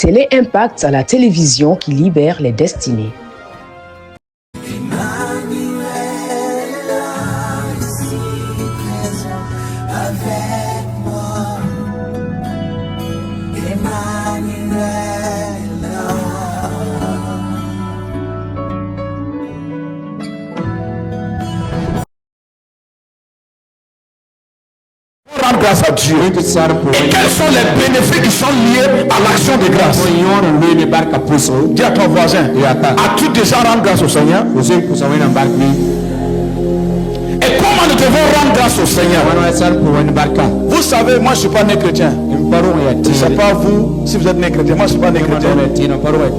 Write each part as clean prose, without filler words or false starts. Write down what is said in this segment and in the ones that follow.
Télé-Impact à la télévision qui libère les destinées. Grâce à Dieu. Et quels sont les bénéfices qui sont liés à l'action de grâce? Dis à ton voisin, as-tu déjà rendu grâce au Seigneur? Et comment nous devons rendre grâce au Seigneur? Vous savez, moi je ne suis pas né chrétien. Je ne sais pas vous, si vous êtes né chrétien. Moi je ne suis pas né chrétien.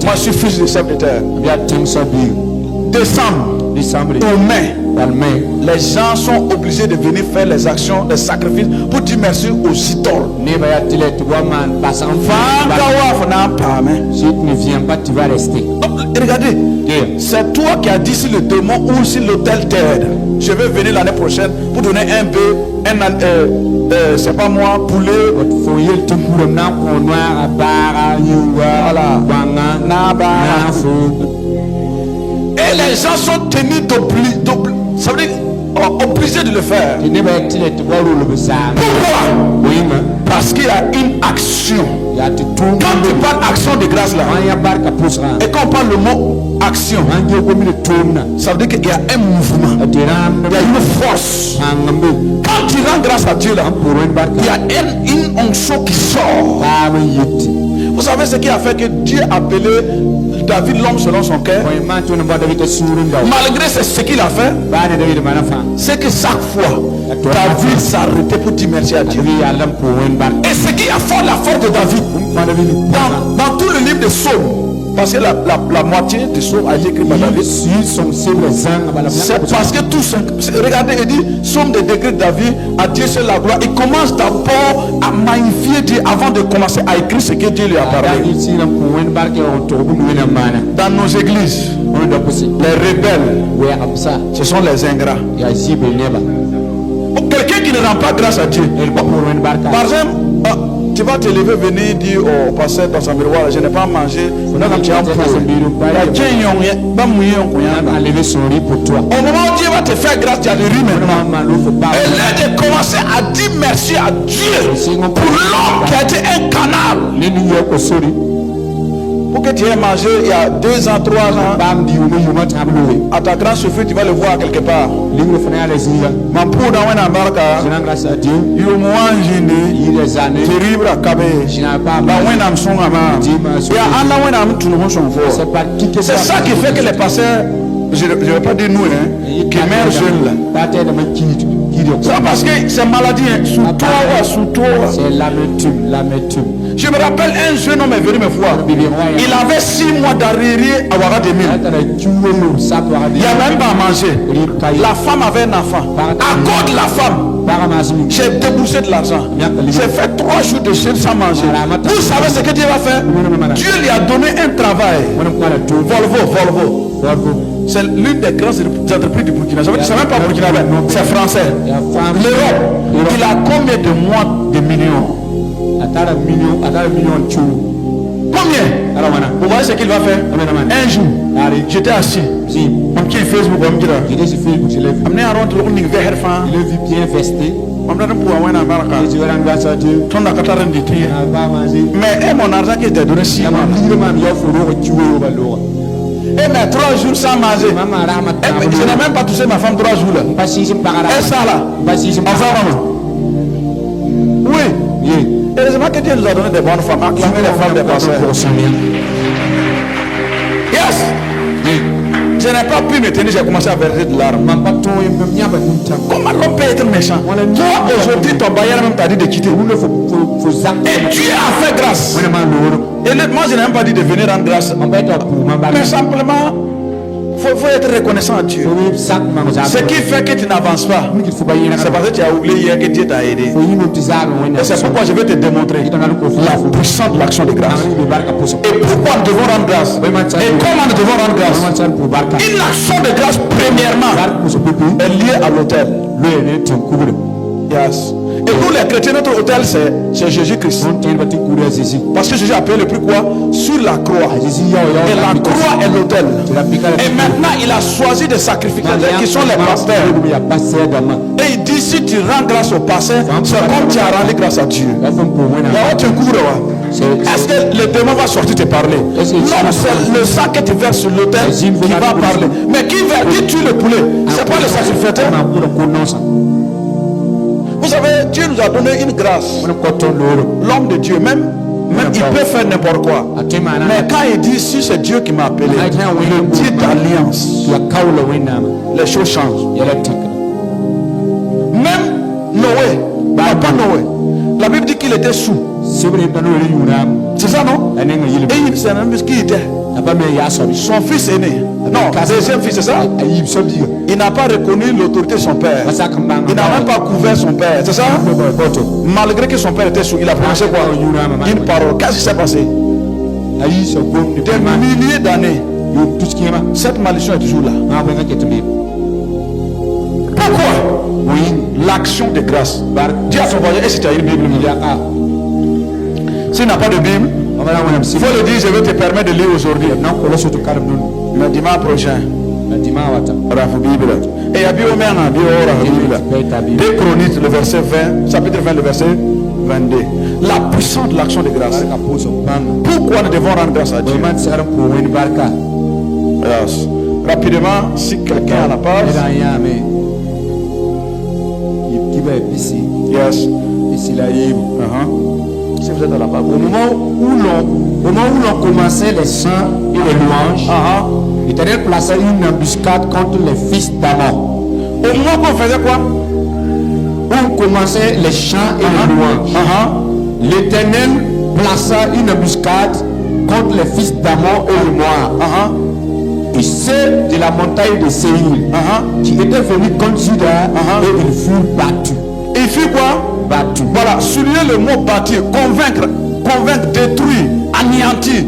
Moi je suis fils du chef de terre. Décembre ou mai, les gens sont obligés de venir faire les actions, les sacrifices pour dire merci aux idoles. Si tu ne viens pas, tu vas rester. Regardez, c'est toi qui as dit si le démon ou si l'hôtel t'aide. Je vais venir l'année prochaine pour donner un bœuf, c'est pas moi, poulet. Et les gens sont tenus ça veut dire obligés de le faire. Pourquoi? Parce qu'il y a une action. Quand tu parles action de grâce là, et quand on parle le mot action, ça veut dire qu'il y a un mouvement, il y a une force. Quand tu rends grâce à Dieu là, il y a une onction qui sort. Vous savez ce qui a fait que Dieu a appelé David l'homme selon son cœur? Malgré ce qu'il a fait, c'est que chaque fois David s'arrêtait pour dire merci à Dieu. Et ce qui a fait la force de David dans tout le livre de Psaumes, parce que la moitié des psaumes a été écrit par David. C'est parce que tout regardez, il dit somme des degrés de David, à Dieu c'est la gloire. Il commence d'abord à magnifier Dieu avant de commencer à écrire ce que Dieu lui a parlé. Dans nos églises, les rebelles, ce sont les ingrats. Quelqu'un qui ne rend pas grâce à Dieu. Par exemple, tu vas te lever, venir dire au pasteur dans son miroir, je n'ai pas mangé. Au moment où Dieu va te faire grâce, tu as le riz maintenant. Et là de commencer à dire merci à Dieu pour l'homme qui a été un canal. Pour que tu aies mangé il y a 2 ans, 3 ans, à ta grande souffrance, tu vas le voir quelque part. Ma pour dans un embarque, il y a moins terrible à Kabé. C'est ça qui fait que les pasteurs, je ne vais pas dire nous, qui meurent jeunes là. Ça parce que c'est maladie, sous toi. C'est l'amertume. Je me rappelle un jeune homme est venu me voir. Il avait 6 mois d'arriéré à Ouaga 2000. Il n'a même pas mangé. La femme avait un enfant. À cause de la femme, j'ai déboursé de l'argent. J'ai fait 3 jours de jeûne sans manger. Vous savez ce que Dieu va faire? Dieu lui a donné un travail. Volvo. C'est l'une des grandes entreprises du Burkina. C'est même pas burkinabé, c'est français. L'Europe, il a combien de mois de millions? Combien? Vous voyez ce qu'il va faire? Un jour, j'étais assis. On qui Facebook, on me dit amené à rentrer au niveau vers fin. Il est bien vesté. Mais mon argent qui était donné 6 mois. Et mais 3 jours sans manger. Je n'ai même pas touché ma femme 3 jours là. Et ça là. Enfin, oui. Heureusement que Dieu nous a donné des bonnes femmes. Acclamer les femmes des pasteurs. Yes. Je n'ai pas pu me tenir, j'ai commencé à verser de larmes. Comment l'homme peut être méchant? Toi aujourd'hui ton bailleur même t'a dit de quitter. Et Dieu a fait grâce. Et moi je n'ai même pas dit de venir rendre grâce. Mais simplement faut être reconnaissant à Dieu. Ce qui fait que tu n'avances pas, c'est parce que tu as oublié hier que Dieu t'a aidé. Et c'est pourquoi je vais te démontrer la puissance de l'action de grâce. Et pourquoi nous devons rendre grâce. Et comment nous devons rendre grâce. Une action de grâce premièrement est liée à l'autel. Yes. Et nous les chrétiens, notre hôtel c'est Jésus-Christ. Parce que Jésus a payé le prix quoi? Sur la croix. Et la croix est l'hôtel. Et maintenant il a choisi des sacrificateurs qui sont les pasteurs. Et il dit si tu rends grâce au pasteur, c'est comme tu as rendu grâce à Dieu. Est-ce que le démon va sortir te parler? Non, c'est le sang que tu verses sur l'autel qui va parler. Mais qui tue le poulet? C'est pas le sacrificateur. Vous savez, Dieu nous a donné une grâce. L'homme de Dieu, même il peut faire n'importe quoi. Mais quand il dit si c'est Dieu qui m'a appelé, le Dieu d'alliance, les choses changent. Même Noé, pas Noé. La Bible dit qu'il était sous. C'est ça, non? Et c'est un homme qui était. Son fils aîné. Non, deuxième fils, c'est ça? Il n'a pas reconnu l'autorité de son père. Il n'a même pas couvert son père. C'est ça? Malgré que son père était sous, il a prononcé quoi? Une parole. Qu'est-ce qui s'est passé? Des milliers d'années. Cette malédiction est toujours là. Pourquoi? Oui, l'action de grâce. Dis à son voisin, est-ce que tu as une Bible? S'il n'a pas de Bible, il faut le dire, je vais te permettre de lire aujourd'hui. Le dimanche prochain. Et il y a Deux Chroniques, le verset 20, chapitre 20, le verset 22. La puissance de l'action de grâce. Pourquoi nous devons rendre grâce à Dieu? Yes. Rapidement, si quelqu'un a la page. Yes. Si vous êtes à la page. Au moment où l'on commençait les chants et les louanges, l'Éternel plaça une embuscade contre les fils d'Amon. Au moment où on faisait quoi? Où on commençait les chants et les louanges, l'Éternel plaça une embuscade contre les fils d'Amon et de Moab. Et ceux de la montagne de Séir qui étaient venus contre Juda et ils furent battus. Il fut quoi? Battu. Voilà, souligner le mot battu, convaincre, détruire, anéantir.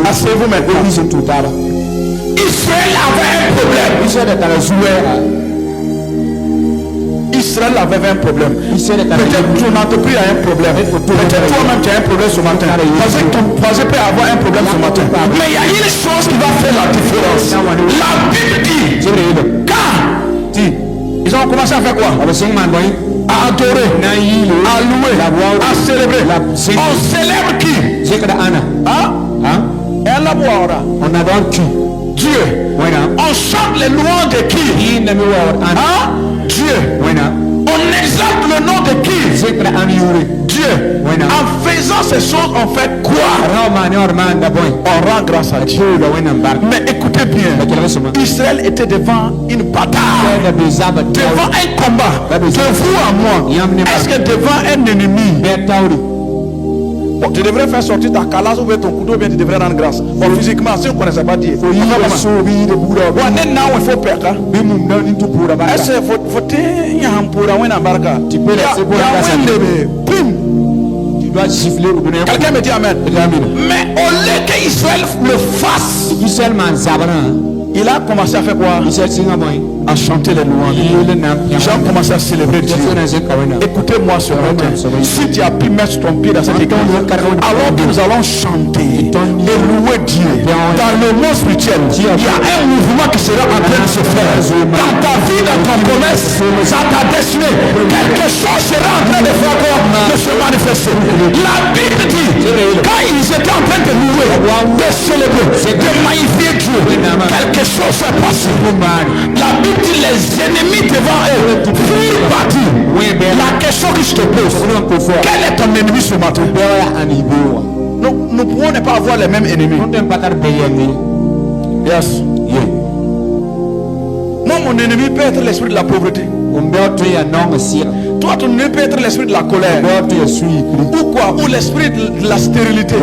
Asseyez-vous maintenant. Israël avait un problème. Israël avait un problème. Peut-être ton entreprise a un problème. Peut-être toi-même tu as un problème ce matin. Parce que ton projet peut avoir un problème ce matin. Mais il y a une chose qui va faire la différence. La Bible dit, quand ils ont commencé à faire quoi? À adorer, à louer, à célébrer. On célèbre qui? On adore qui? Dieu. On chante les louanges de qui? Dieu. On exalte le nom de qui? Dieu. En faisant ces choses, on fait quoi? On rend grâce à Dieu. Mais écoutez bien, Israël était devant une bataille, devant un combat, de vous à moi. Est-ce que devant un ennemi? Bon, tu devrais faire sortir ta calasse ou ton couteau, bien tu devrais rendre grâce. Bon, physiquement, si on ne connaissait pas Dieu, il faut perdre. Est-ce que tu dois gifler ou donner un coup. Quelqu'un me dit amen. Mais au lieu qu'Israël le fasse, il a commencé à faire quoi? À chanter les louanges. Ils ont commencé à célébrer Dieu. Écoutez-moi ce matin. Si tu as pu mettre ton pied dans cette église, alors que nous allons chanter et louer Dieu dans le monde spirituel, il y a un mouvement qui sera en train de se faire. Dans ta vie, dans ton commerce, dans ta destinée, quelque chose sera en train de faire quoi? De se manifester. La Bible dit, quand ils étaient en train de louer, de célébrer, de magnifier Dieu, quelque chose s'est passé. La Bible dit les ennemis devant eux furent battus. La question que je te pose, quel est ton ennemi ce matin? Nous pouvons ne pas avoir les mêmes ennemis. Yes. Moi, mon ennemi peut être l'esprit de la pauvreté. Toi, ton ennemi peut être l'esprit de la colère. Ou quoi? Ou l'esprit de la stérilité.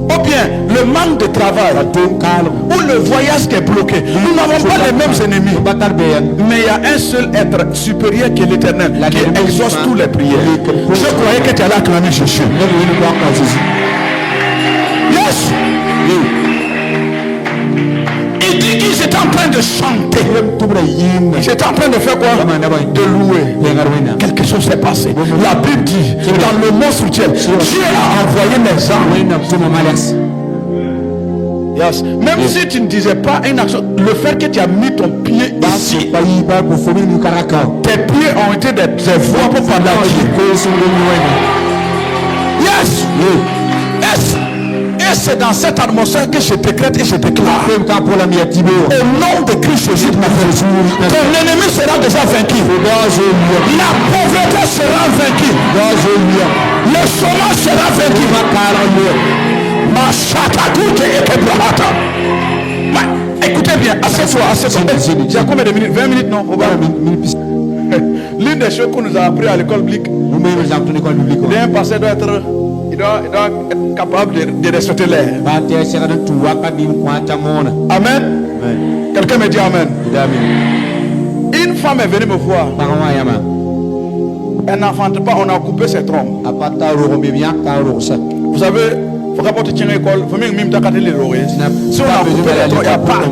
Ou bien le manque de travail, ou le voyage qui est bloqué. Nous n'avons pas les mêmes ennemis. Mais il y a un seul être supérieur qui est l'Éternel, qui exauce toutes les prières. Je croyais que tu allais acclamer Jésus. Yes. Il dit qu'ils étaient en train de chanter. J'étais en train de faire quoi? De louer. Quelque chose s'est passé. La Bible dit, dans le monde spirituel, Dieu a envoyé mes anges. Yes. Même si tu ne disais pas une action, le fait que tu as mis ton pied ici, tes pieds ont été des voix pour parler à Dieu. Yes. Yes. Et c'est dans cette atmosphère que je décrète et je déclare. Au nom de Christ Jésus, ton ennemi sera déjà vaincu. La pauvreté sera vaincue. Le chômage sera vaincu. Écoutez bien, assez-toi. Il y a combien de minutes? 20 minutes, non? L'une des choses qu'on nous a appris à l'école biblique, un pasteur doit être capable de respecter l'air. Amen. Quelqu'un me dit amen. Une femme est venue me voir. Elle n'enfante pas, on a coupé ses trompes. Vous savez, il faut pas te tenir à l'école. Il faut même les si on a coupé les trompes, il n'y a pas.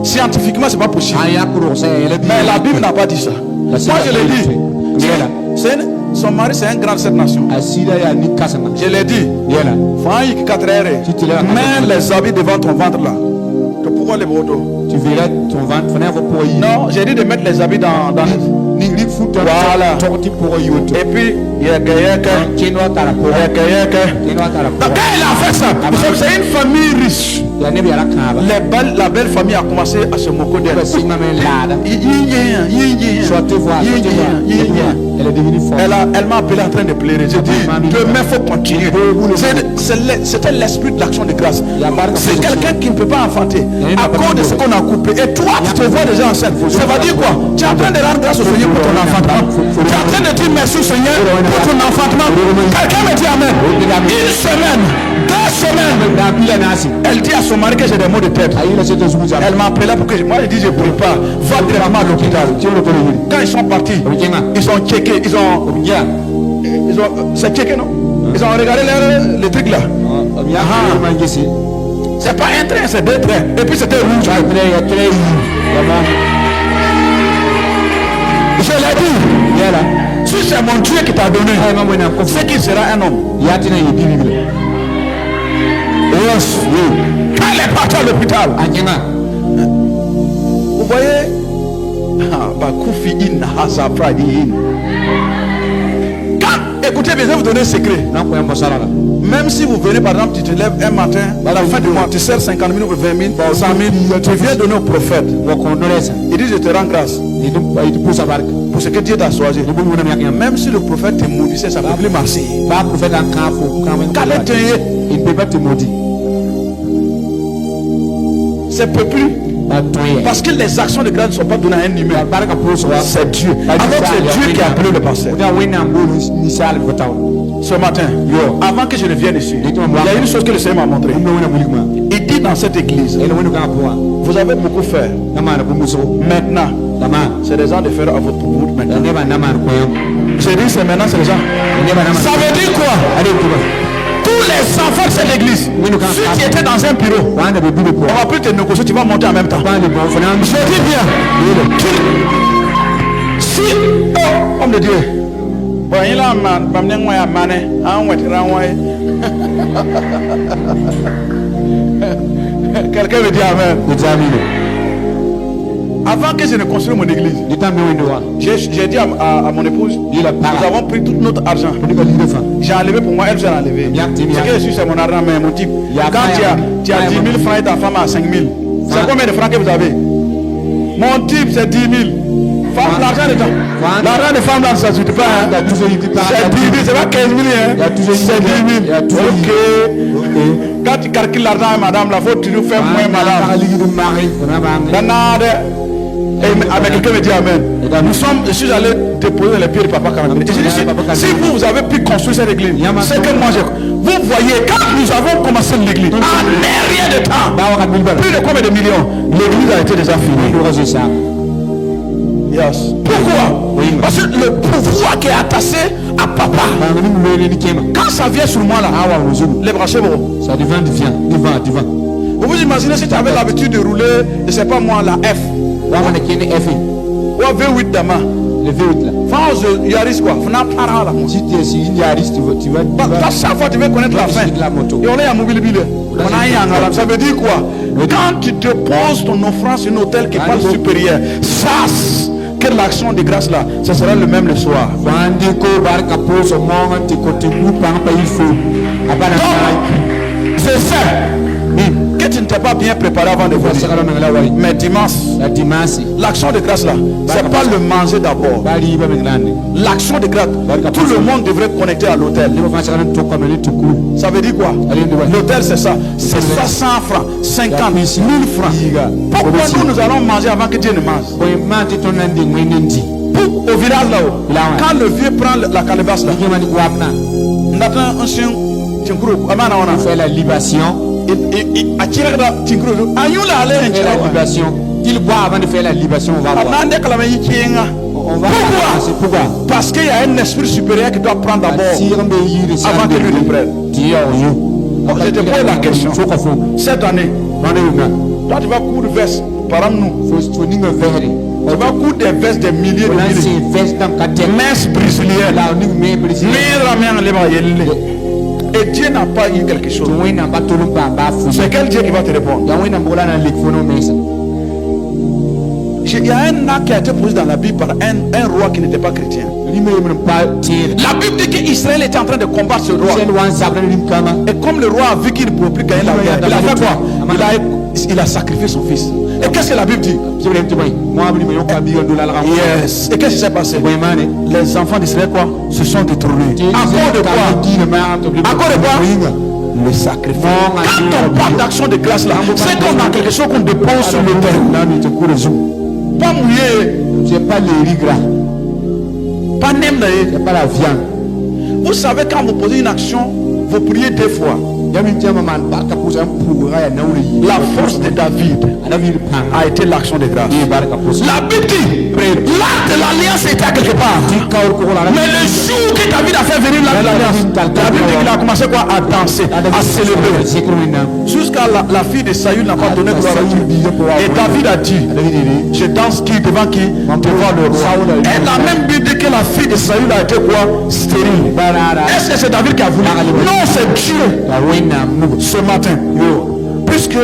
Scientifiquement, c'est pas possible. Mais la Bible n'a pas dit ça. Moi, je l'ai dit. Son mari, c'est un grand de cette nation. Je l'ai dit. Mets les habits devant ton ventre là. Que pourquoi les brotos? Tu verras ton ventre. Non, j'ai dit de mettre les habits dans voilà. Et puis, il y a quelqu'un. Quand elle a fait ça, c'est une famille riche. La belle famille a commencé à se moquer d'elle. Elle est devenue forte. Elle m'a appelé en train de pleurer. J'ai dit, demain il faut continuer. C'était l'esprit de l'action de grâce. C'est quelqu'un qui ne peut pas enfanter à cause de ce qu'on a coupé. Et toi, tu te vois déjà enceinte. Ça veut dire quoi? Tu es en train de rendre grâce au Seigneur pour ton enfantement. Tu es en train de dire merci au Seigneur pour ton enfantement. Quelqu'un me dit amen. Une semaine, 2 semaines. Elle dit à son mari que j'ai des maux de tête. Elle m'a appelé pour que moi je dis je prie pas. Va directement à l'hôpital. Quand ils sont partis, ils ont checké, c'est checké non? Ils ont regardé les trucs là. C'est pas un train, c'est 2 trains. Et puis c'était rouge. Je l'ai dit. Si c'est mon Dieu qui t'a donné, c'est qu'il sera un homme. Quand elle est partie à l'hôpital, vous voyez, écoutez bien, je vais vous donner un secret. Même si vous venez, par exemple, tu te lèves un matin, à la fin du mois, tu sers 50 000 ou 20 000, 100 000, tu viens donner au prophète. Il dit, je te rends grâce pour ce que Dieu t'a choisi. Même si le prophète te maudissait, ça ne peut plus marcher. Il ne peut pas te maudire. Ça ne peut plus. Parce que les actions de grâce ne sont pas données à un humain. C'est Dieu. Alors c'est Dieu qui a appelé le pasteur. Ce matin, avant que je ne vienne ici, il y a une chose que le Seigneur m'a montré. Il dit dans cette église, vous avez beaucoup fait. Maintenant, c'est des gens de faire à votre bout maintenant. J'ai dit c'est maintenant, c'est les gens. Ça veut dire quoi? Tous les enfants de cette église, si tu étais dans un bureau, on va plus te négocier, tu vas monter en même temps. Je dis bien. Si, homme de Dieu, quelqu'un me dit amen. Avant que je ne construise mon église, j'ai dit à mon épouse, nous avons pris tout notre argent. J'ai enlevé pour moi, elle s'est enlevée. Ce que je suis, c'est mon argent, mais mon type. Quand tu as 10 000 francs et ta femme a 5 000, c'est combien de francs que vous avez? Mon type, c'est 10 000. L'argent de femme, là, ça ne suffit pas. C'est 10 000, c'est pas 15 000. C'est 10 000. Ok. Quand tu calcules l'argent, madame, là, faut que tu nous fais moins, madame. Avec quelqu'un me dit amen. Je suis allé déposer les pieds de papa Karamé. Et je dis, si vous avez pu construire cette église, c'est que moi vous voyez, quand nous avons commencé l'église, en rien de temps, plus de combien de millions, l'église a été déjà finie. Yes. Pourquoi? Parce que le pouvoir qui est attaché à papa, quand ça vient sur moi là, les branchés, ça devient divin. Vous vous imaginez si tu avais l'habitude de rouler, je sais pas moi, la F. Ou V8 dama. Le V8 là. France Yaris quoi. Si tu es sur une Yaris, tu vas. Chaque fois tu veux connaître la fin. La moto. Et on est à mobile bile. Ça veut dire quoi? Quand tu te poses ton offrande sur un hôtel qui parle supérieur, sache que l'action de grâce là, ce sera le même le soir. C'est ça. Que tu ne t'es pas bien préparé avant de venir. Mais dimanche, l'action de grâce là, c'est pas le manger d'abord. L'action de grâce, tout le monde devrait connecter à l'hôtel. Ça veut dire quoi? L'hôtel c'est ça. C'est 100 francs, 50, 1000 francs. Pourquoi nous allons manger avant que Dieu ne mange? Au village là-haut, quand le vieux prend la calebasse là, on attend un chien, on fait la libation. Il attire la libation. Qu'il boit avant de faire la libation, on va voir. Pourquoi? Parce qu'il y a un esprit supérieur qui doit prendre d'abord avant que lui ne prenne. Je te pose la question. Cette année, toi tu vas coudre veste par nous. Tu vas coudre des vestes des milliers de milliers. Mince brésilienne. Et Dieu n'a pas eu quelque chose. C'est quel Dieu qui va te répondre? Il y a un acte qui a été posé dans la Bible par un roi qui n'était pas chrétien. La Bible dit qu'Israël était en train de combattre ce roi. Et comme le roi a vu qu'il ne pouvait plus gagner la guerre, il a fait quoi? Il a sacrifié son fils. Et qu'est-ce que la Bible dit? Yes. Et qu'est-ce qui s'est passé? Les enfants d'Israël quoi? Se sont détournés. À cause de quoi? À cause de quoi? Le sacrifice. Quand on parle d'action de grâce là, c'est qu'on a quelque chose qu'on dépose sur le terre. Pas mouillé. C'est pas les riz gras. Pas nem. C'est pas la viande. Vous savez quand vous posez une action, vous priez 2 fois. La force de David a été l'action de grâce. La Bible dit l'arche de l'alliance était à quelque part. Mais le jour que David a fait venir l'arche de l'alliance, David dit qu'il a commencé quoi? À danser, à célébrer. Jusqu'à la fille de Saül n'a pas donné gloire à Dieu. Et David a dit, je danse qui devant qui? Devant le roi. Et la même Bible dit que la fille de Saül a été quoi? Stérile. Est-ce que c'est David qui a voulu? Non, c'est Dieu. Ce matin, puisque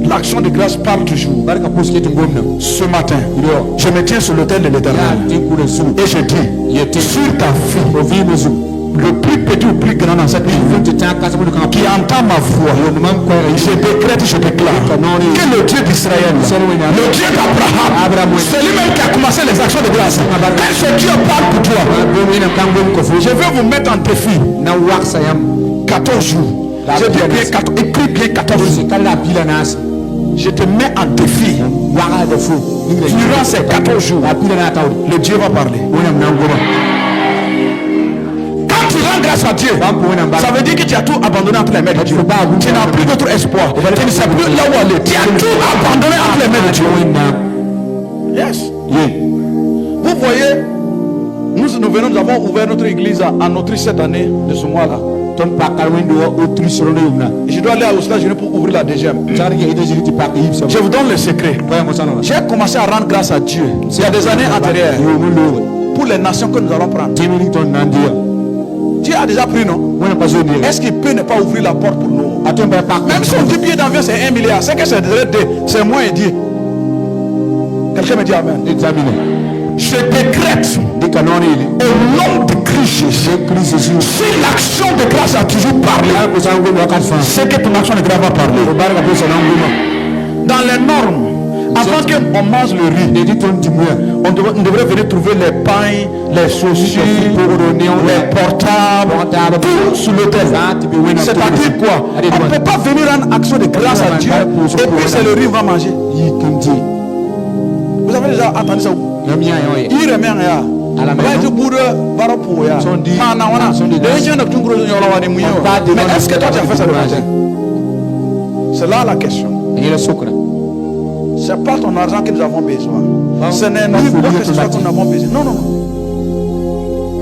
l'action de grâce parle toujours, ce matin, je me tiens sur l'autel de l'Éternel et je dis sur ta fille, le plus petit ou plus grand dans cette vie qui entend ma voix, je décrète, je déclare que le Dieu d'Israël, le Dieu d'Abraham, c'est lui-même qui a commencé les actions de grâce. Quand ce Dieu parle pour toi, je vais vous mettre en défi 14 jours. Écris bien 14 jours. Je te mets en défi. Durant ces 14 jours, le Dieu va parler. Quand tu rends grâce à Dieu, ça veut dire que tu as tout abandonné entre les mains de Dieu. Tu n'as plus d'autre espoir. Tu ne sais plus là où aller. Tu as tout abandonné entre les mains de Dieu. Yes. Vous voyez, nous avons ouvert notre église en Autriche cette année de ce mois-là. Je dois aller aux États-Unis pour ouvrir la deuxième. Je vous donne le secret. J'ai commencé à rendre grâce à Dieu il y a des années antérieures pour les nations que nous allons prendre. Dieu a déjà pris, non? Est-ce qu'il peut ne pas ouvrir la porte pour nous? Même si on dit billet d'avion c'est 1 milliard, c'est que c'est moi et Dieu. Quelqu'un me dit amen. Je décrète au nom de Christ Jésus, si l'action de grâce a toujours parlé, c'est que ton action de grâce va parler. Dans les normes, avant qu'on mange le riz, on devrait venir trouver les pains, les saucisses, les portables, tout sur l'autel. C'est-à-dire quoi? On ne peut pas venir en action de grâce à Dieu et puis c'est le riz qu'on va manger. Vous avez déjà entendu ça? Il remet rien. Mais est-ce que toi tu as fait ça le matin? C'est là la question. C'est pas ton argent que nous avons besoin. Ce n'est ni quoi que ce soit que nous avons besoin. Non.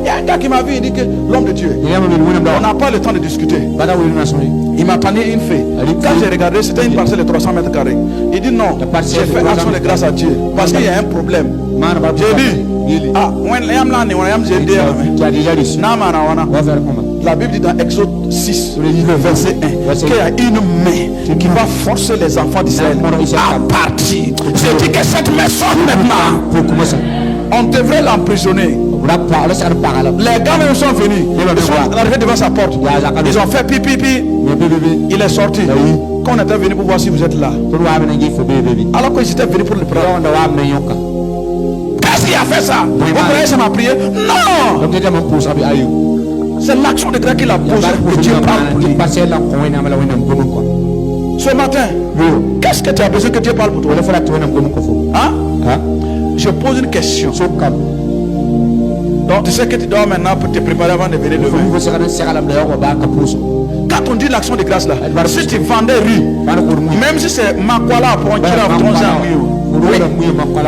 y a un gars qui m'a vu, il dit que l'homme de Dieu, on n'a pas le temps de discuter. Il m'a parlé une fée. Quand j'ai regardé, c'était une parcelle de 300 mètres carrés. Il dit non, j'ai fait action de grâce à Dieu. Parce qu'il y a un problème. J'ai dit, la Bible dit dans Exode 6, le verset 1, qu'il y a une main qui va forcer les enfants d'Israël à partir. Je dis que cette maison maintenant, on devrait l'emprisonner. Les gars même sont venus. Ils sont arrivés devant sa porte. Ils ont fait pipi. Il est sorti. Quand on était venu pour voir si vous êtes là, alors qu'ils étaient venus pour le prendre. Qu'est-ce qui a fait ça? Vous croyez que ça m'a prié? Non! C'est l'action de grâce qu'il a posée que Dieu parle pour lui. Ce matin, qu'est-ce que tu as besoin que Dieu parle pour toi? Hein? Je pose une question. Donc tu sais que tu dois maintenant te préparer avant de venir demain. Quand on dit l'action de grâce là, si tu vendais riz, même si c'est Makwala pour un kilo à 11 ans,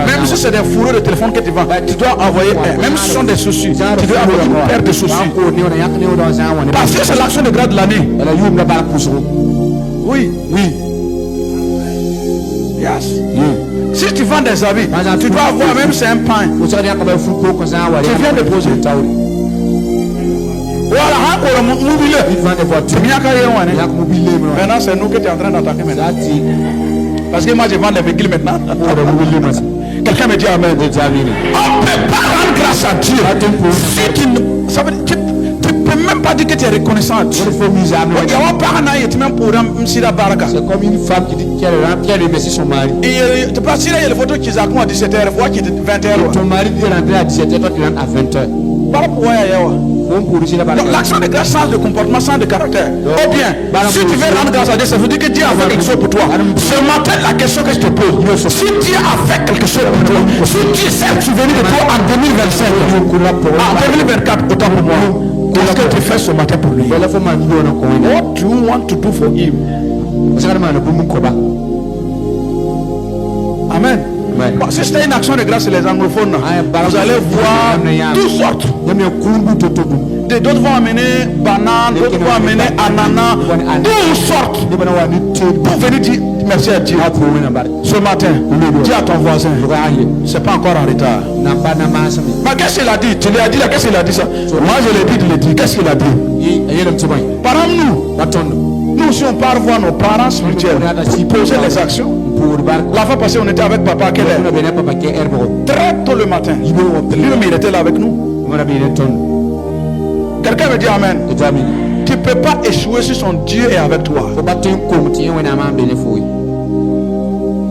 même si c'est des fourreaux de téléphone que tu vends, tu dois envoyer un. Même si ce sont des soucis, tu dois envoyer une paire de soucis. Parce que c'est l'action de grâce de l'année. Oui. Yes. Si tu vends des habits, tu dois avoir même c'est un pain. Tu viens de poser. Voilà, encore mobilier. Maintenant, c'est nous que tu es en train d'attaquer maintenant. Parce que moi, je vends des véhicules maintenant. Quelqu'un me dit Amen. On ne peut pas rendre grâce à Dieu. Si tu ne peux même pas dire que tu es reconnaissant à Dieu. C'est comme une femme qui dit qu'elle remercie son mari. Et tu peux dire il y a les photos qui sont à 17h, fois qui est 20h. Ton mari dit rentrer à 17h, toi tu rentres à 20h. Donc l'action de grâce change de comportement, change de caractère. Ou bien, si tu veux rendre grâce à Dieu, ça veut dire que Dieu a fait quelque chose pour toi. Ce matin, la question que je te pose, si Dieu a fait quelque chose pour toi, si Dieu s'est souvenu de toi en 2025, en 2024, autant pour moi, qu'est-ce que tu fais ce matin pour lui? What do you want to do for him? Amen. Bon, si c'était une action de grâce, les anglophones, vous allez voir toutes sortes. D'autres vont amener banane, d'autres vont amener ananas, toutes sortes. Pour venir dire merci à Dieu. Ce matin, dis à ton voisin, c'est pas encore en retard. Mais qu'est-ce qu'il a dit? Tu lui as dit là, qu'est-ce qu'il a dit ça? Moi je l'ai dit, tu l'as dit. Qu'est-ce qu'il a dit? Par exemple, nous, si on part voir nos parents spirituels, pour poser les actions. La fois passée, on était avec papa à quelle heure? Très tôt le matin. Lui-même, il était là avec nous. Quelqu'un me dit Amen. Tu ne peux pas échouer si son Dieu est avec toi.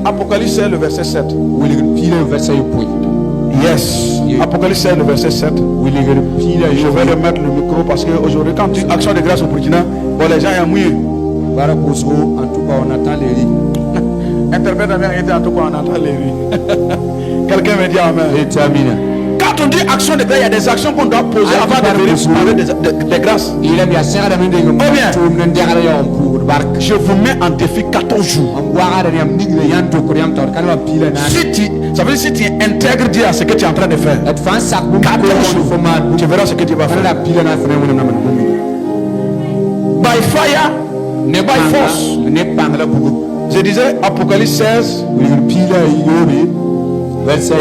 Apocalypse 16, le verset 7. Yes. Apocalypse 16, le verset 7. Je vais le mettre le micro parce qu'aujourd'hui, quand tu action de grâce au Burkina, bon, les gens ont mouillé. En tout cas, on attend les riz. Interprète américain, en tout cas, on attend les riz. Quelqu'un me dit Amen. Quand on dit action de grâce, il y a des actions qu'on doit poser avant de venir parler des grâces. Ou bien, je vous mets en défi 14 jours. Ça veut dire si tu intègres Dieu à ce que tu es en train de faire, 14 jours, tu verras ce que tu vas faire. By fire, by force. Je disais Apocalypse 16, verset.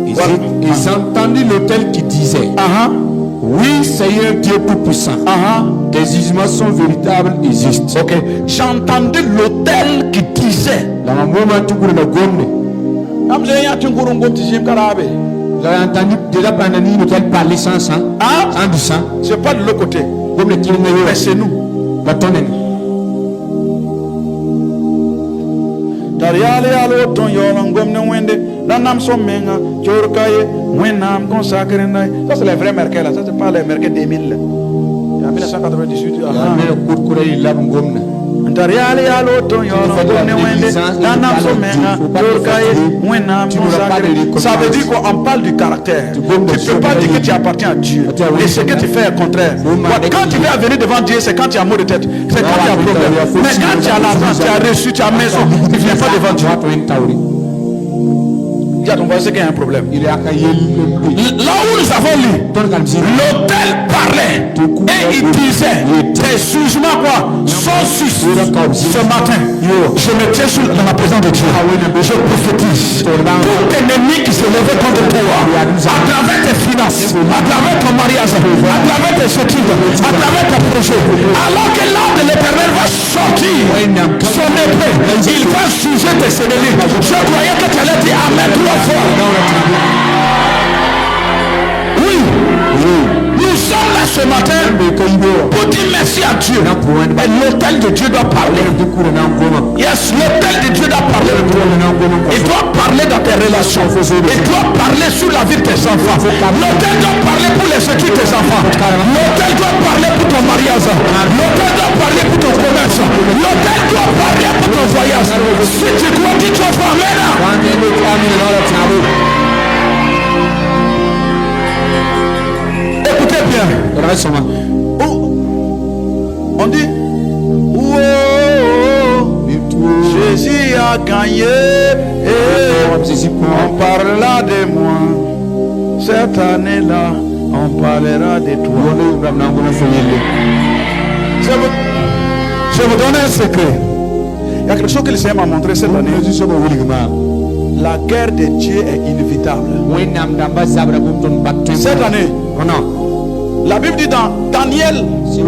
Ils entendirent l'autel qui disait oui, Seigneur Dieu Tout-Puissant, tes jugements sont véritables et justes. Ok, j'entendais l'autel qui disait. Vous avez entendu déjà Banani l'autel parler sans sang? Sans du sang? C'est pas de l'autre côté. Mais c'est nous. Tariale alo ton yolan gomne wende nanam somenga chorkaye wenam consacré nay. Ça c'est les vrais merquets là, ça c'est pas les merquets des 1000. En 1998 Tariale alo ton yolan gomne wende nanam somenga chorkaye wenam consacré. Ça veut dire qu'on parle du caractère. Tu ne peux pas dire que tu appartiens à Dieu. Et ce que tu fais est contraire. Quand tu viens venir devant Dieu, c'est quand tu as mot de tête. C'est quand tu as problème. Mais quand tu as l'argent, tu as reçu, tu as maison, tu ne viens pas devant Dieu. Dis à ton voisin qu'il y a un problème. Il est à Kayel. Là où nous avons lu, l'autel parlait et il disait, tes jugements quoi sont sus. Ce matin, je me tiens dans la présence de Dieu. Je prophétise. Tout ennemi qui se levait contre toi, à travers tes finances, à travers ton mariage, à travers tes études, à travers tes projets, alors que l'âme de l'éternel va sortir son épée, il va juger tes ennemis. Je croyais que tu allais dire amen 3 fois. Oui. Nous sommes là ce matin pour dire merci à Dieu. Et l'autel de Dieu doit parler. Yes, l'autel de Dieu doit parler. Il doit parler dans tes relations. Il doit parler sur la vie de tes enfants. L'autel doit parler pour les études de tes enfants. L'autel doit parler pour ton mariage. L'autel doit parler pour ton commerce. L'autel doit parler pour ton voyage. Si tu crois, dis tu vas parler là. Écoutez bien. On dit Jésus a gagné et on parlera de moi. Cette année-là, on parlera de toi. Je vous donne un secret. Il y a quelque chose que le Seigneur m'a montré cette année. La guerre de Dieu est inévitable. Cette année, la Bible dit dans Daniel 11,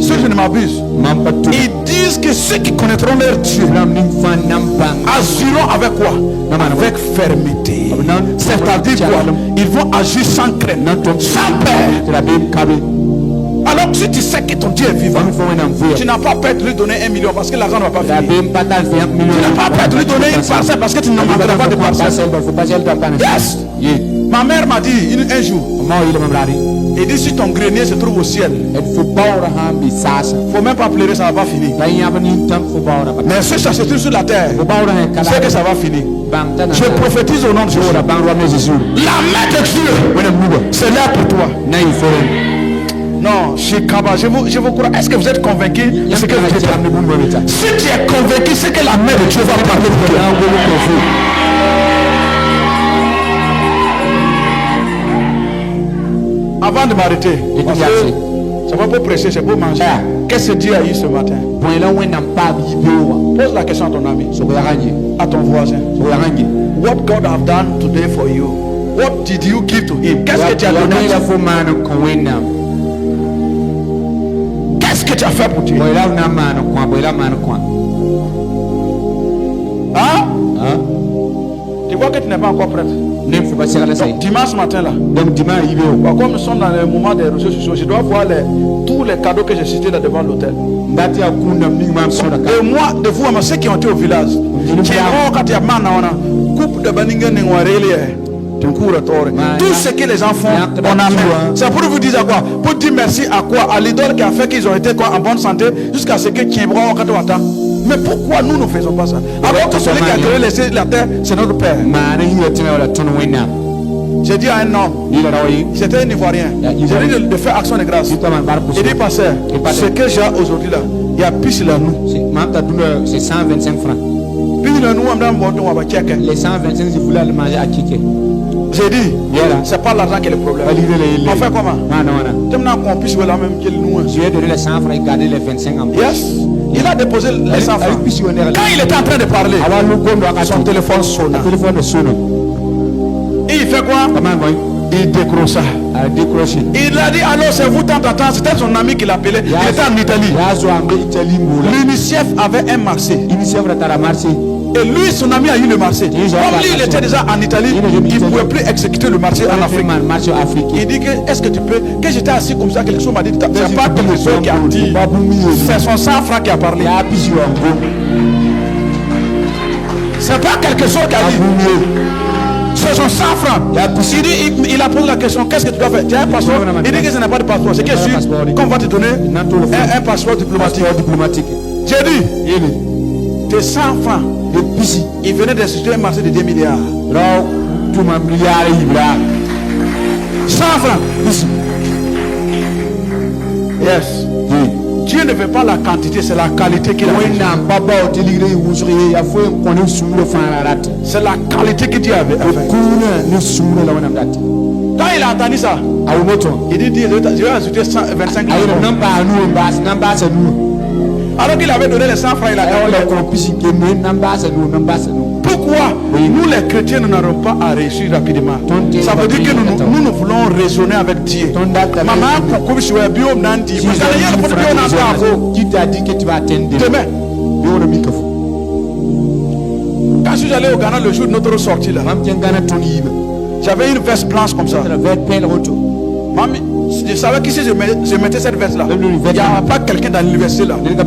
si je ne m'abuse, ils disent que ceux qui connaîtront leur Dieu agiront avec quoi? Avec fermeté. C'est-à-dire quoi? Ils vont agir sans crainte, sans peur. Alors si tu sais que ton Dieu est vivant, tu n'as pas peur de lui donner 1 million parce que l'argent ne va pas finir. Tu n'as pas peur de lui donner une parcelle parce que tu n'en manqueras pas de parcelle. Yes. Ma mère m'a dit un jour, il dit si ton grenier se trouve au ciel, il ne faut même pas pleurer, ça ne va pas finir. Mais si ça se trouve sur la terre, c'est que ça va finir. Je prophétise au nom de Jésus. La main de Dieu, c'est là pour toi. Non, je vous crois. Est-ce que vous êtes convaincu de ce que vous dites? Si tu es convaincu, c'est que la main de Dieu va parler pour toi. Avant de m'arrêter, c'est pas pour presser, c'est pour manger. Qu'est-ce que Dieu a eu ce matin? Pose la question à ton ami, à ton voisin. What God have done today for you? What did you give to him? Qu'est-ce que tu as donné? Qu'est-ce que tu as fait pour Dieu? Hein? Tu vois que tu n'es pas encore prête. Donc, dimanche matin là, comme nous sommes dans le moment des réseaux sociaux, je dois voir tous les cadeaux que j'ai cités là devant l'hôtel. Et moi, de vous, ceux qui ont été au village, tout ce que les gens font, on amène. C'est pour vous dire quoi? Pour dire merci à quoi? À l'idole qui a fait qu'ils ont été quoi, en bonne santé jusqu'à ce que Kiembra Wakatouata. Mais pourquoi nous ne faisons pas ça? Alors que celui qui a créé la terre, c'est notre Père. J'ai dit à un homme, c'était un Ivoirien, j'ai dit de faire action de grâce. Il dit, pasteur, ce que j'ai aujourd'hui là, il y a plus sur nous. C'est 125 francs. Puis nous, les 125, je voulais le manger à Kike. J'ai dit, c'est pas l'argent qui est le problème. On fait comment? Je lui ai donné les 100 francs et gardé les 25 en plus. Yes. Il a déposé les 100 francs. Quand il était en train de parler, son téléphone sonne. Et il fait quoi? Il décrocha. Il a dit alors c'est vous tant temps. C'était son ami qui l'appelait. Il était en Italie. L'UNICEF avait un marché. Et lui, son ami a eu le marché. Comme lui, il était déjà en Italie, il ne pouvait plus exécuter le marché en Afrique. Il dit que est-ce que tu peux? Que j'étais assis comme ça, quelque chose m'a dit, c'est pas quelque chose qui a dit. C'est son 100 francs qui a parlé. C'est pas quelque chose qui a dit. C'est son 100 francs. Il a posé la question, qu'est-ce que tu dois faire? Tu as un passeport? Il dit que ce n'est pas de passeport. C'est que sûr qu'on va te donner un passeport diplomatique. J'ai dit, tes 100 francs. Il venait d'instituer un marché de 2 milliards. 100 francs. Yes. Dieu ne veut pas la quantité, c'est la qualité qu'il a. C'est la qualité que Dieu avait. Quand il a entendu ça, il dit je vais ajouter 25 000. Alors qu'il avait donné les 100 francs, il a donné. Pourquoi nous les chrétiens nous n'aurons pas à réussir rapidement? Ça veut dire que nous voulons raisonner avec Dieu. Maman, pourquoi je suis bio Nandi? Vous allez Qui t'a dit que tu vas atteindre demain? Quand je suis allé au Ghana le jour de notre sortie là, j'avais une veste blanche comme ça. Mamie, je savais que si je mettais cette veste là, il n'y a pas quelqu'un dans l'université là. Il ne va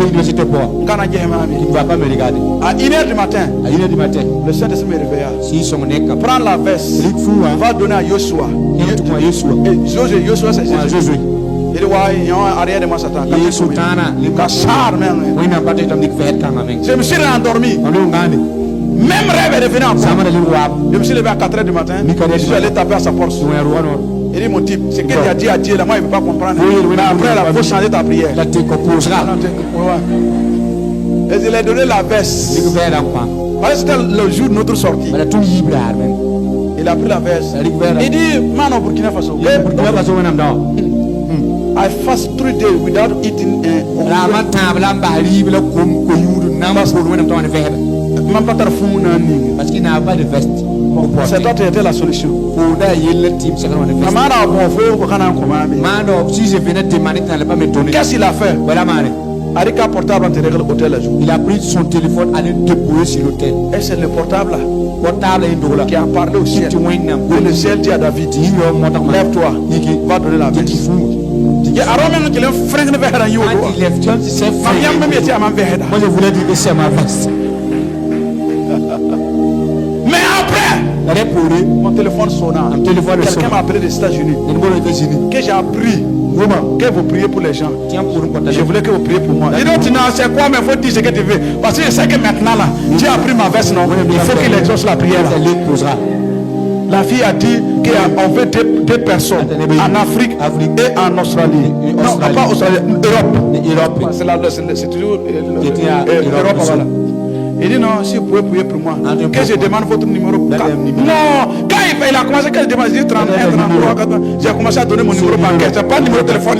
pas me regarder. À 1h du matin, le Saint-Esprit me réveilla. Prends la veste, va donner à Yoshua. Yoshua c'est Jésus. Il dit ouais, arrière de moi Satan. Je me suis endormi. Même rêve est revenu encore. Je me suis levé à 4h du matin. Je suis allé taper à sa porte. Il dit mon type, ce qu'il a dit à Dieu, là, moi il ne peut pas comprendre. Mais après, il faut changer ta prière. Et je lui ai donné la veste. C'était le jour de notre sortie. Il a pris la veste. Il dit, man au Burkina Faso. I fast 3 days without eating. Parce qu'il n'a pas de veste. C'est toi qui étais la solution. Si je venais te demander, tu n'allais pas me donner. Qu'est-ce qu'il a fait? Arika portable à l'hôtel. Il a pris son téléphone, allé déposer sur l'hôtel. Et c'est le portable là qui a parlé au ciel. Et le ciel dit à David, lève-toi, va donner la veste. Moi je voulais dire que c'est ma veste. Mais après, mon téléphone sonna. Quelqu'un m'a appelé des États-Unis. Que j'ai appris que vous priez pour les gens. Je voulais que vous priez pour moi. Il dit, non, c'est quoi, mais il faut dire ce que tu veux. Parce que je sais que maintenant, là, Dieu a pris ma veste, non? Il faut qu'il exauce la prière. La fille a dit qu'on veut deux personnes en Afrique et en Australie. Non, pas Australie, Europe. C'est toujours Europe. Voilà. Il dit non, si vous pouvez prier pour moi, que je demande votre numéro. Non, quand il a commencé, que je demande, je dis 31, 33, 14, j'ai commencé à donner mon numéro bancaire. C'est pas le numéro de téléphone.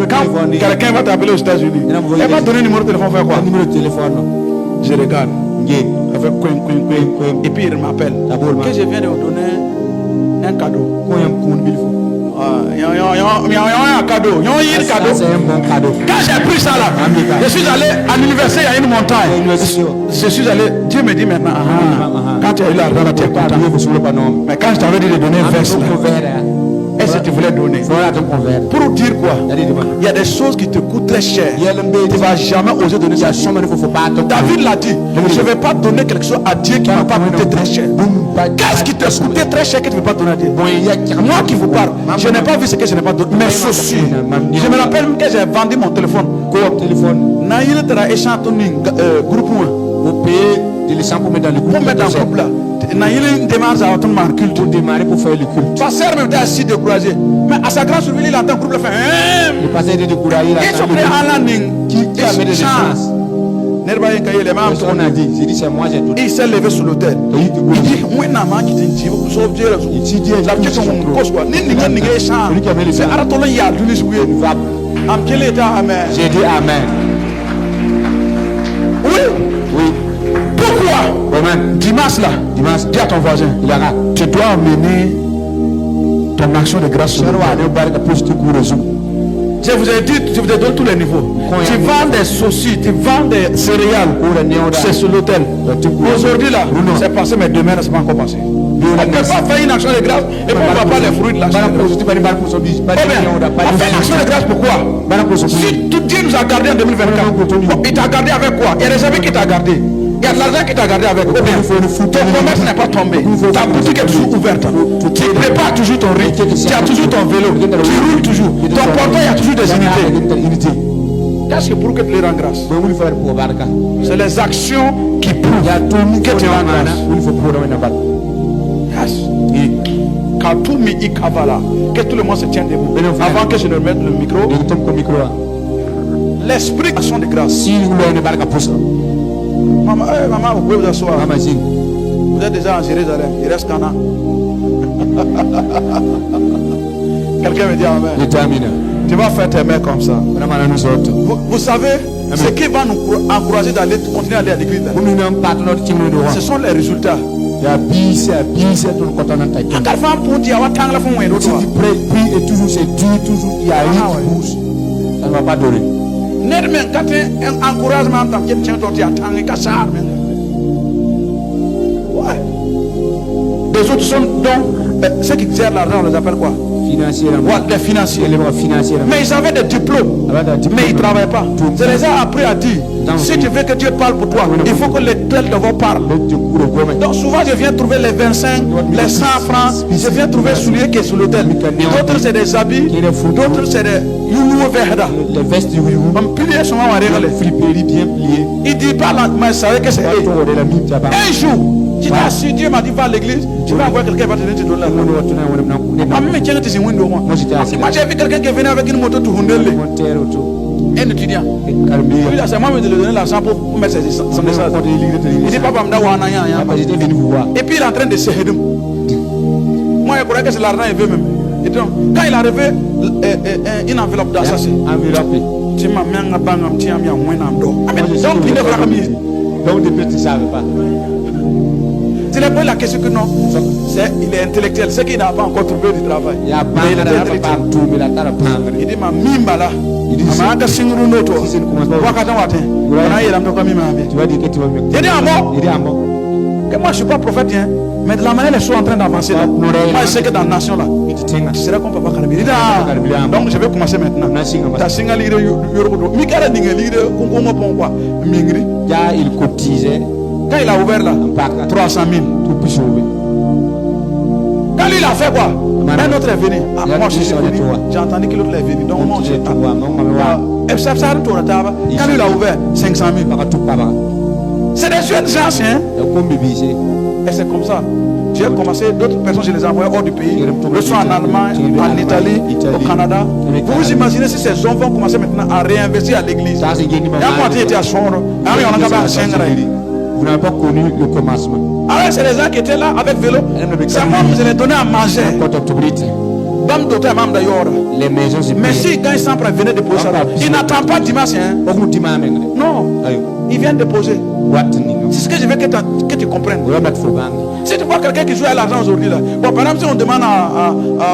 Quand quelqu'un va t'appeler aux États-Unis, elle va donner le numéro de téléphone, faire quoi? Numéro de téléphone. Je regarde. Avec et puis il m'appelle. Que je viens de vous donner un cadeau. Il y a un cadeau. C'est un bon cadeau. Quand j'ai pris ça là, je suis allé à l'université, il y a une montagne. Je suis allé, Dieu me dit maintenant, quand tu as eu l'argent là, tu es content. Mais quand je t'avais dit de donner un verse là, est-ce que tu voulais donner? Pour dire quoi? Il y a des choses qui te coûtent très cher. Tu ne vas jamais oser donner ça. David l'a dit, je ne vais pas donner quelque chose à Dieu qui ne m'a pas coûté très cher. Qu'est-ce qui t'a coûté très cher que tu ne veux pas donner à Dieu? Moi qui vous parle, je n'ai pas vu ce que je n'ai pas donné. Mais ceci, je me rappelle que j'ai vendu mon téléphone. Naïl te l'a échantillonné groupe 1. Pour payer de l'essence pour mettre dans le groupe. Pour mettre dans le groupe là. Naïl démarre à automne le culte. Pour démarrer pour faire le culte. Pasteur même était assis découragé. Mais à sa grande survie, il entend le groupe le faire. Le pasteur était découragé. Il se prend en landing. Qui a mis des chances? On a dit, j'ai dit c'est moi j'ai tout. Il s'est levé sur l'autel. Il dit, moi n'a pas dit Dieu, sauf Dieu. Il dit, la question on cause quoi? Ni chant. C'est Aratola ya Dunis oui. Am quel état amen. J'ai dit amen. Oui. Pourquoi? Dimanche là. Dis à ton voisin. Tu dois amener ton action de grâce sur je vous ai dit, je vous ai donné tous les niveaux. Tu vends des saucisses, tu vends des céréales, c'est sur l'hôtel. Aujourd'hui là, c'est passé, mais demain, c'est pas encore passé. On ne peut pas faire une action de grâce et puis on ne va pas les fruits de l'action. On fait une action de grâce pourquoi? Si tout Dieu nous a gardé en 2024, il t'a gardé avec quoi? Il y a des amis qui t'ont gardé. Il y a de l'argent qui t'a gardé avec. Ton commerce n'est pas tombé. Ta boutique est toujours ouverte. Tu prépares toujours ton riz. Tu as toujours ton vélo. Tu roules toujours. Ton portail a toujours des unités. Qu'est-ce que pour que tu les rends grâce? C'est les actions qui prouvent que tu es en grâce. Que tout le monde se tienne debout. Avant que je ne mette le micro. l'esprit d'action de grâce. Si vous voulez barka pousse. Maman, maman, vous pouvez vous asseoir. Vous êtes déjà en Jérusalem. Il reste Cana. Quelqu'un me dit amen. Tu vas faire tes mains comme ça. Vous savez, ce qui va nous encourager d'aller continuer à aller à l'église, ce sont les résultats. Si tu pries et toujours c'est dur, toujours il y a rien qui bouge, ça ne va pas durer. Les autres sont donc ceux qui gèrent l'argent, on les appelle quoi? Financièrement. Les financiers. Financièrement. Mais ils avaient des diplômes, mais ils ne travaillent pas. Je les ai appris à dire, si tu veux que Dieu parle pour toi, il faut que les tels d'abord parlent. Donc souvent je viens trouver les 25, les 100 francs, je viens trouver souliers qui est sur l'autel. D'autres c'est des habits, d'autres c'est des youlou verda. Les vestes du youlou. On plié souvent à regarder. Friperie bien pliée. Il dit pas lentement, il savait que c'est un jour. Tu t'as su, Dieu m'a dit va à l'église, tu vas voir quelqu'un qui va te donner tes dollars. Moi j'ai vu quelqu'un qui venait avec une moto tout hundelle. Un étudiant. Lui là c'est moi qui lui ai donné l'argent pour mettre son message. Il dit papa et puis il est en train de se aider. Moi je croyais que c'est l'argent il veut même. Et donc quand il a arrivé une enveloppe dans ça c'est enveloppe. Tu m'as mis un bangam, tu as mis un moins d'or. Donc il est vraiment mis. Donc des petits ne savent pas. C'est la la question que non, il est intellectuel, c'est qu'il n'a pas encore trouvé du travail. Il dit ma mimba là, il dit ma anga singuru noto. Wakata wate. Il a mis ma. Tu vas dire que tu vas mieux. Il dit à moi. Que moi je suis pas prophète hein, mais de la manière les choses sont en train d'avancer là. Moi je sais que dans la nation là, tu seras comme papa Kalabiri. Donc je vais commencer maintenant. Ta singa lire yorodo. Mikara dinga lire kongo pon quoi. Mingri. Ya il cotisait. Quand il a ouvert là, 300 000, tout peut sauver. Quand lui il a fait quoi? Un autre est venu. Moi je suis venu. J'ai entendu que l'autre est venu. Donc moi j'ai tout. Quand lui il a ouvert 500 000. C'est des jeunes gens, hein? Et c'est comme ça. J'ai commencé, d'autres personnes, je les ai envoyées hors du pays. Je suis en Allemagne, en Italie, au Canada. Vous vous imaginez si ces hommes vont commencer maintenant à réinvestir à l'église. Il y a moi qui était à Chondre. Vous n'avez pas connu le commencement. Ah ouais, c'est les gens qui étaient là avec vélo. C'est moi qui les ai donné à manger. Les maisons, mais si quand ils s'en prennent, venez déposer ça. Il n'attend pas dimanche. Hein? Non. Il vient déposer. C'est ce que je veux que tu comprennes. Si tu vois quelqu'un qui joue à l'argent aujourd'hui, là. Bon, par exemple, si on demande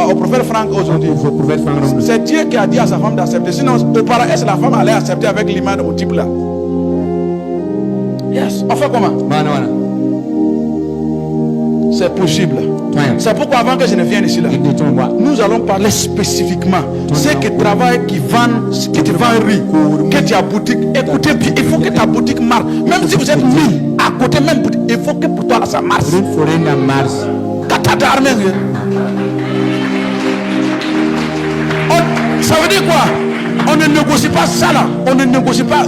au prophète Franck aujourd'hui, c'est Dieu qui a dit à sa femme d'accepter. Sinon, auparavant, est-ce que la femme allait accepter avec l'image au type là? Yes. On fait comment? C'est possible. C'est pourquoi avant que je ne vienne ici là, nous allons parler spécifiquement. Ceux qui travaillent, qui vendent, que tu vends riz, que tu as boutique. Écoutez bien, il faut que ta boutique marche. Même si vous êtes 1000 à côté même boutique, il faut que pour toi là ça marche. Ça veut dire quoi? On ne négocie pas ça là. On ne négocie pas.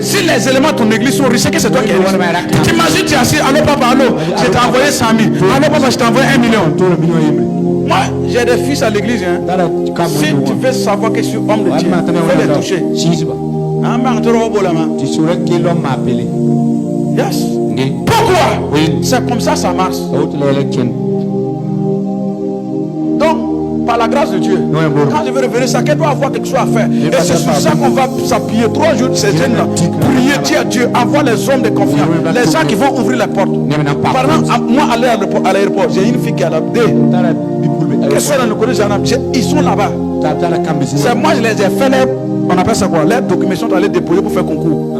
Si les éléments de ton église sont riches, c'est que c'est toi qui es riche. T'imagines, tu es assis, allô papa, allô, je t'ai envoyé 100 000. Allô papa, je t'ai envoyé 1 million. Moi, j'ai des fils à l'église. Hein. Si tu veux savoir que je suis homme de Dieu, il faut les toucher. Tu saurais quel homme m'a appelé. Yes. Pourquoi? C'est comme ça, ça marche. Donc, par la grâce de Dieu, quand je vais revenir, ça doit avoir quelque chose à faire. Et c'est sur ça qu'on va s'appuyer 3 jours de ces jeunes-là. Prier, dire à Dieu, envoie les hommes de confiance, les gens qui vont ouvrir les portes. Par exemple, moi, à l'aéroport, j'ai une fille qui a la D. Ils sont là-bas. C'est moi, je les ai fait, on appelle ça quoi? Les documents sont allés déposer pour faire concours.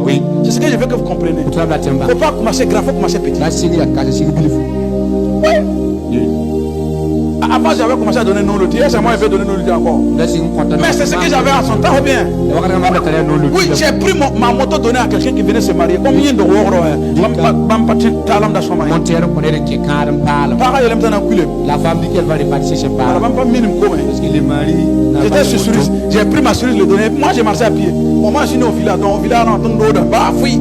Oui, c'est ce que je veux que vous compreniez. Il ne faut pas commencer grand, il faut commencer petit. Oui. Avant j'avais commencé à donner non le tir, c'est moi qui vais donner non le tir encore. Mais c'est ce que j'avais à son temps bien. Oui, j'ai pris ma moto donnée à quelqu'un qui venait se marier. Combien de euros? La femme dit qu'elle va répartir ses parents. Parce qu'il est marié. J'étais sur cerise. J'ai pris ma cerise, le donné. Moi j'ai marché à pied. Moi je suis né au village. Donc au village on entend l'eau. Bah oui.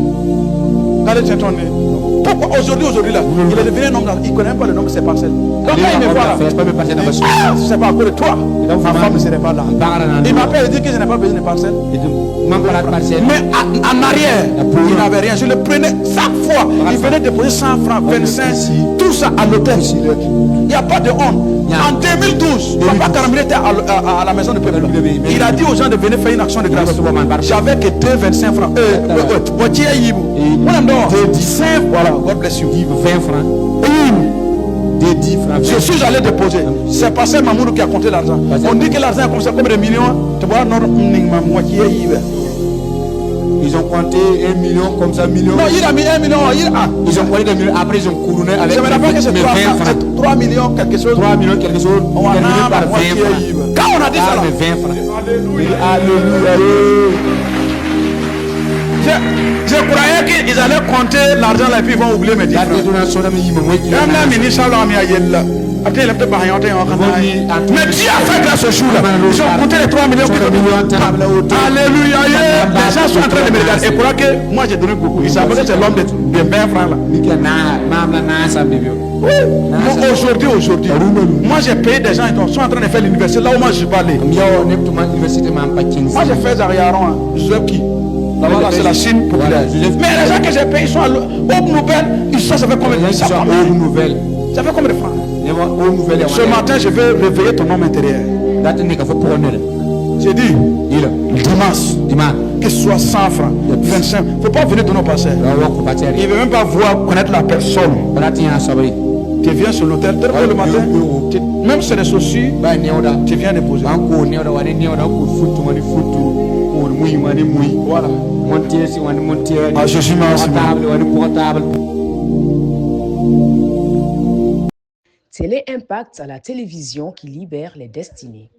Regardez, tu es tourné. Pourquoi aujourd'hui là, il est devenu un homme là, il ne connaît même pas le nom de ses parcelles. Donc quand il me voit là, c'est pas à cause de toi, ma femme ne serait pas là. Il m'appelle et dit que je n'ai pas besoin de parcelles. Mais en arrière, il n'avait rien. Je le prenais chaque fois. Il venait déposer 100 francs, 25, tout ça à l'hôtel. Il n'y a pas de honte. En 2012, Papa Karamile était à la maison de peuple. Il a dit aux gens de venir faire une action de grâce. J'avais que 2,25 francs. Voilà, God bless you. 20 francs. Des 10 francs. Je suis allé déposer. C'est passé Mamoudou qui a compté l'argent. On dit que l'argent est comme ça, comme des millions. Tu vois, non, ils ont compté 1 million comme ça, million. Non, il a mis 1 million. Ils ont compté 2 millions. Après, ils ont couronné avec. Je me rappelle que c'est 3 millions quelque chose. 3 millions quelque chose. On a par 20 francs. Quand on a dit ça, là. 20 francs. Alléluia. Je croyais qu'ils allaient compter l'argent là et puis ils vont oublier mes 10 francs. Même la ministre là, mais Dieu a fait grâce ce jour-là. Ils ont compté les 3 millions. Alléluia. Les gens sont en train de me regarder. Et pour que moi j'ai donné beaucoup. Ils savent que c'est l'homme de 20 francs là. Aujourd'hui, moi j'ai payé des gens, ils sont en train de faire l'université. Là où moi je suis pas allé. Moi j'ai fait Zariaron, Zouebki. Là-bas, c'est la Chine populaire. Mais les gens que j'ai payés, ils sont à Aube Nouvelle. Ils sont, ça fait combien de francs? Ça fait combien de francs? Ce matin, je vais réveiller ton homme intérieur. J'ai dit, dimanche, que ce soit 100 francs, 25. Il ne faut pas venir de nos passeurs. Il ne veut même pas voir, connaître la personne. Tu viens sur l'hôtel, le matin, même sur les chaussures, tu viens déposer. Voilà. Ah, Jésus merci. Télé Impact à la télévision qui libère les destinées.